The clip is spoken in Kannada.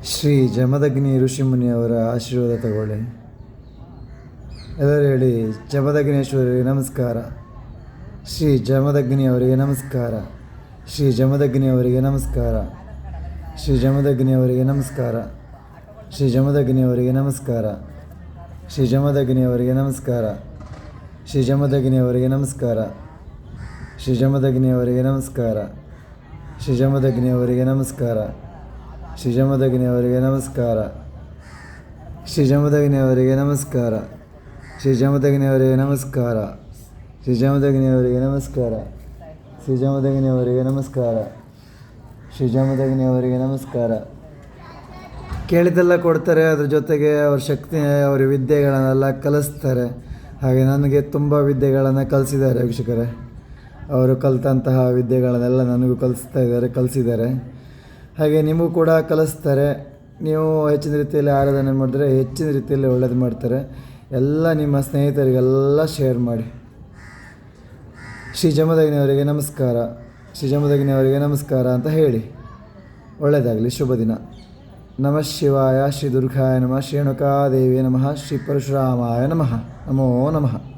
ಶ್ರೀ ಜಮದಗ್ನಿ ಋಷಿಮುನಿಯವರ ಆಶೀರ್ವಾದ ತಗೊಳ್ಳಿ. ಎಲ್ಲರೂ ಹೇಳಿ, ಜಮದಗ್ನೇಶ್ವರಿಗೆ ನಮಸ್ಕಾರ. ಶ್ರೀ ಜಮದಗ್ನಿಯವರಿಗೆ ನಮಸ್ಕಾರ. ಶ್ರೀ ಜಮದಗ್ನಿಯವರಿಗೆ ನಮಸ್ಕಾರ. ಶ್ರೀ ಜಮದಗ್ನಿಯವರಿಗೆ ನಮಸ್ಕಾರ. ಶ್ರೀ ಜಮದಗ್ನಿಯವರಿಗೆ ನಮಸ್ಕಾರ. ಶ್ರೀ ಜಮದಗ್ನಿಯವರಿಗೆ ನಮಸ್ಕಾರ. ಶ್ರೀ ಜಮದಗ್ನಿಯವರಿಗೆ ನಮಸ್ಕಾರ. ಶ್ರೀ ಜಮದಗ್ನಿಯವರಿಗೆ ನಮಸ್ಕಾರ. ಶ್ರೀ ಜಮದಗ್ನಿಯವರಿಗೆ ನಮಸ್ಕಾರ. ಶ್ರೀ ಜಮದಗ್ನಿಯವರಿಗೆ ನಮಸ್ಕಾರ. ಶ್ರೀ ಜಮದಗ್ನಿಯವರಿಗೆ ನಮಸ್ಕಾರ. ಶ್ರೀ ಜಮದಗ್ನಿಯವರಿಗೆ ನಮಸ್ಕಾರ. ಶ್ರೀ ಜಮದಗ್ನಿಯವರಿಗೆ ನಮಸ್ಕಾರ. ಶ್ರೀ ಜಮದಗ್ನಿಯವರಿಗೆ ನಮಸ್ಕಾರ. ಶ್ರೀ ಜಮದಗ್ನಿಯವರಿಗೆ ನಮಸ್ಕಾರ. ಕೇಳಿದ್ದೆಲ್ಲ ಕೊಡ್ತಾರೆ, ಅದ್ರ ಜೊತೆಗೆ ಅವ್ರ ಶಕ್ತಿ, ಅವರ ವಿದ್ಯೆಗಳನ್ನೆಲ್ಲ ಕಲಿಸ್ತಾರೆ. ಹಾಗೆ ನನಗೆ ತುಂಬ ವಿದ್ಯೆಗಳನ್ನು ಕಲಿಸಿದ್ದಾರೆ ವೀಕ್ಷಕರೇ. ಅವರು ಕಲಿತಂತಹ ವಿದ್ಯೆಗಳನ್ನೆಲ್ಲ ನನಗೂ ಕಲಿಸಿದ್ದಾರೆ. ಹಾಗೆ ನಿಮಗೂ ಕೂಡ ಕಲಿಸ್ತಾರೆ. ನೀವು ಹೆಚ್ಚಿನ ರೀತಿಯಲ್ಲಿ ಆರಾಧನೆ ಮಾಡಿದ್ರೆ ಹೆಚ್ಚಿನ ರೀತಿಯಲ್ಲಿ ಒಳ್ಳೇದು ಮಾಡ್ತಾರೆ. ಎಲ್ಲ ನಿಮ್ಮ ಸ್ನೇಹಿತರಿಗೆಲ್ಲ ಶೇರ್ ಮಾಡಿ. ಶ್ರೀ ಜಮದಗ್ನಿಯವರಿಗೆ ನಮಸ್ಕಾರ. ಶ್ರೀ ಜಮದಗ್ನಿಯವರಿಗೆ ನಮಸ್ಕಾರ ಅಂತ ಹೇಳಿ. ಒಳ್ಳೆಯದಾಗಲಿ, ಶುಭ ದಿನ. ನಮಃ ಶಿವಾಯ. ಶ್ರೀ ದುರ್ಗಾಯ ನಮಃ. ಶ್ರೀ ರೇಣುಕಾದೇವಿಯ ನಮಃ. ಶ್ರೀ ಪರಶುರಾಮಾಯ ನಮಃ. ನಮೋ ನಮಃ.